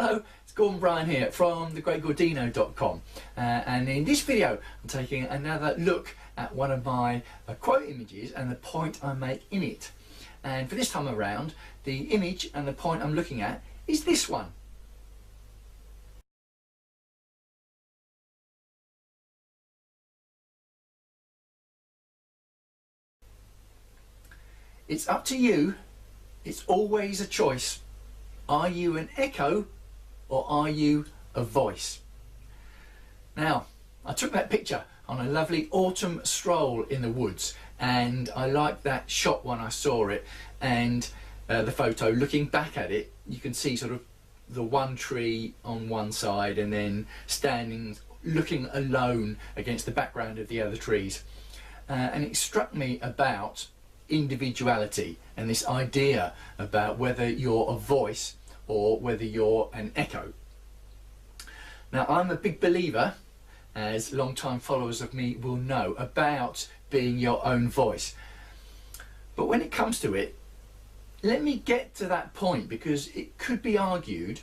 Hello, it's Bryan here from thegreatgordino.com and in this video I'm taking another look at one of my quote images and the point I make in it. And for this time around, the image and the point I'm looking at is this one. It's up to you. It's always a choice. Are you an echo or are you a voice? Now, I took that picture on a lovely autumn stroll in the woods, and I liked that shot when I saw it, and the photo, looking back at it, you can see sort of the one tree on one side and then standing looking alone against the background of the other trees. And it struck me about individuality and this idea about whether you're a voice or whether you're an echo. Now, I'm a big believer, as long-time followers of me will know, about being your own voice. But when it comes to it, let me get to that point, because it could be argued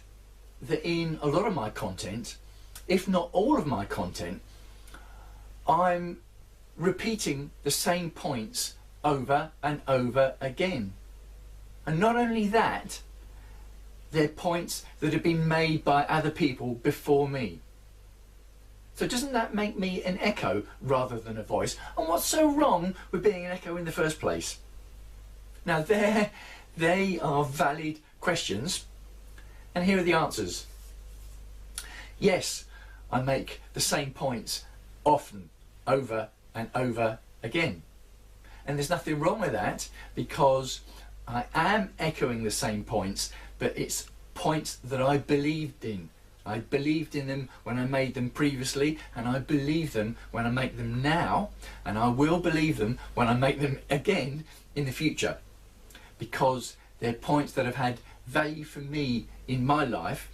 that in a lot of my content, if not all of my content, I'm repeating the same points over and over again. And not only that, they're points that have been made by other people before me. So doesn't that make me an echo rather than a voice? And what's so wrong with being an echo in the first place? Now they are valid questions, and here are the answers. Yes, I make the same points often, over and over again. And there's nothing wrong with that, because I am echoing the same points, but it's points that I believed in. I believed in them when I made them previously, and I believe them when I make them now, and I will believe them when I make them again in the future, because they're points that have had value for me in my life,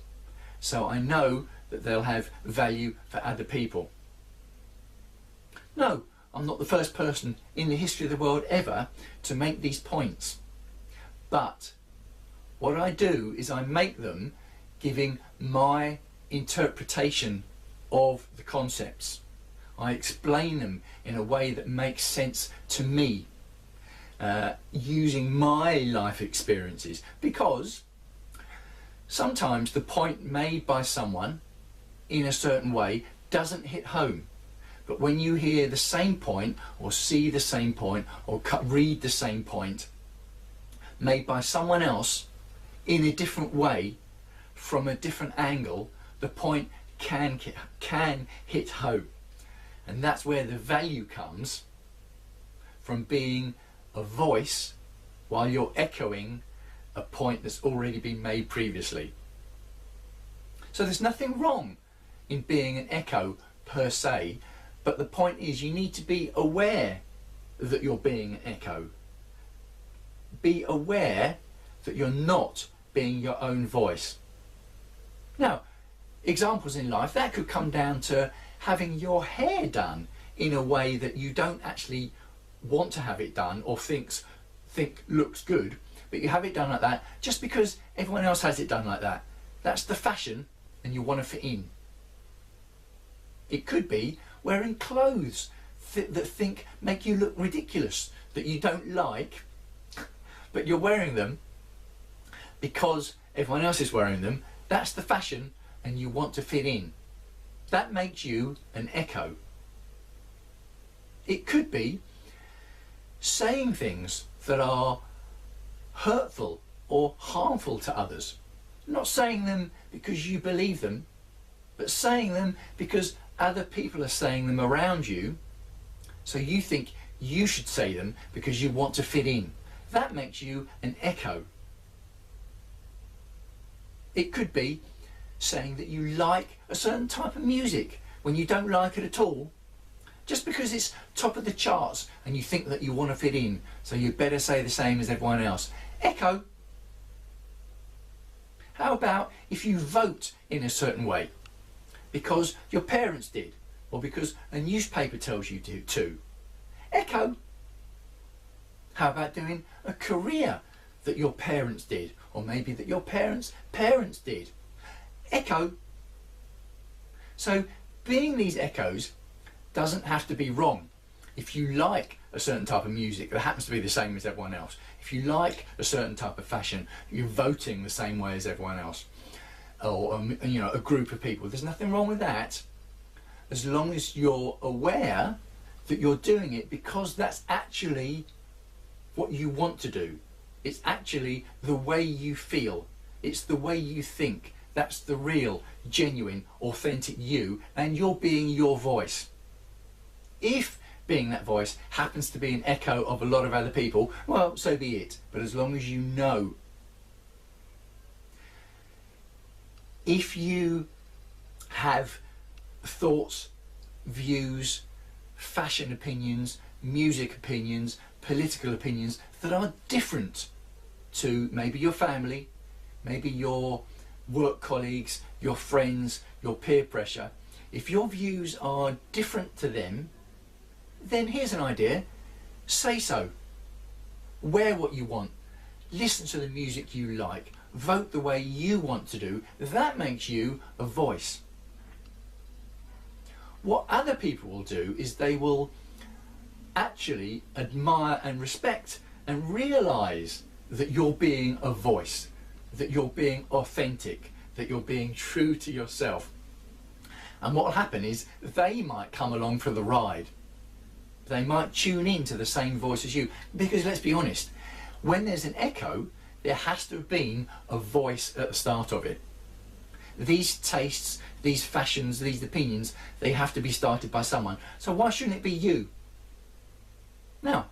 so I know that they'll have value for other people. No, I'm not the first person in the history of the world ever to make these points, but what I do is I make them giving my interpretation of the concepts. I explain them in a way that makes sense to me, using my life experiences, because sometimes the point made by someone in a certain way doesn't hit home. But when you hear the same point, or see the same point, or read the same point made by someone else in a different way, from a different angle, the point can hit home. And that's where the value comes from being a voice while you're echoing a point that's already been made previously. So there's nothing wrong in being an echo per se, but the point is you need to be aware that you're being an echo. Be aware that you're not being your own voice. Now, examples in life, that could come down to having your hair done in a way that you don't actually want to have it done or think looks good, but you have it done like that just because everyone else has it done like that. That's the fashion and you want to fit in. It could be wearing clothes that make you look ridiculous, that you don't like, but you're wearing them because everyone else is wearing them. That's the fashion and you want to fit in. That makes you an echo. It could be saying things that are hurtful or harmful to others. Not saying them because you believe them, but saying them because other people are saying them around you, so you think you should say them because you want to fit in. That makes you an echo. It could be saying that you like a certain type of music when you don't like it at all, just because it's top of the charts and you think that you want to fit in, so you better say the same as everyone else. Echo. How about if you vote in a certain way because your parents did, or because a newspaper tells you to? Echo. How about doing a career that your parents did, or maybe that your parents' parents did? echo. So being these echoes doesn't have to be wrong. If you like a certain type of music that happens to be the same as everyone else, if you like a certain type of fashion, you're voting the same way as everyone else, or you know, a group of people, there's nothing wrong with that, as long as you're aware that you're doing it because that's actually what you want to do. It's actually the way you feel. It's the way you think. That's the real, genuine, authentic you, and you're being your voice. If being that voice happens to be an echo of a lot of other people, well, so be it. But as long as you know. If you have thoughts, views, fashion opinions, music opinions, political opinions that are different to maybe your family, maybe your work colleagues, your friends, your peer pressure, if your views are different to them, then here's an idea. Say so. Wear what you want. Listen to the music you like. Vote the way you want to do. That makes you a voice. What other people will do is they will actually admire and respect and realise that you're being a voice, that you're being authentic, that you're being true to yourself. And what will happen is they might come along for the ride. They might tune in to the same voice as you, because let's be honest, when there's an echo, there has to have been a voice at the start of it. These tastes, these fashions, these opinions, they have to be started by someone. So why shouldn't it be you? Now,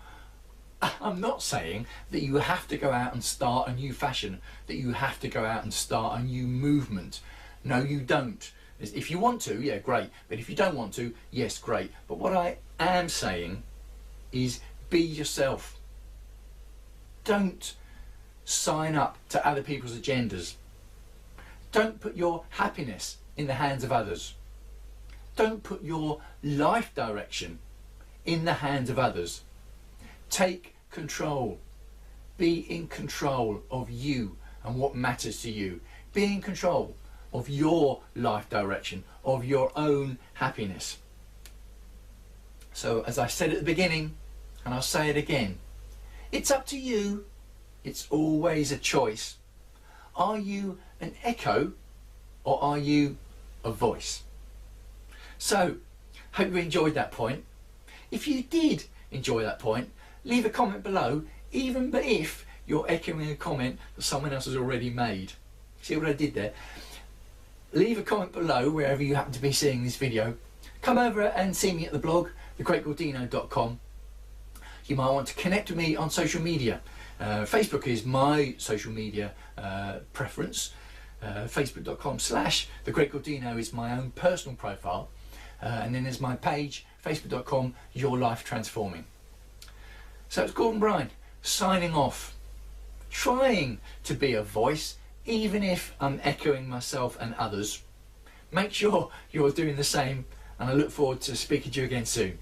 I'm not saying that you have to go out and start a new fashion, that you have to go out and start a new movement. No, you don't. If you want to, yeah, great. But if you don't want to, yes, great. But what I am saying is be yourself. Don't sign up to other people's agendas. Don't put your happiness in the hands of others. Don't put your life direction in the hands of others. Take control. Be in control of you and what matters to you. Be in control of your life direction, of your own happiness. So as I said at the beginning, and I'll say it again, it's up to you. It's always a choice. Are you an echo or are you a voice? So, hope you enjoyed that point. If you did enjoy that point, leave a comment below, even if you're echoing a comment that someone else has already made. See what I did there? Leave a comment below wherever you happen to be seeing this video. Come over and see me at the blog, thegreatgordino.com. You might want to connect with me on social media. Facebook is my social media preference. Facebook.com/thegreatgordino is my own personal profile. And then there's my page, facebook.com, Your Life Transforming. So it's Gordon Bryan signing off, trying to be a voice, even if I'm echoing myself and others. Make sure you're doing the same, and I look forward to speaking to you again soon.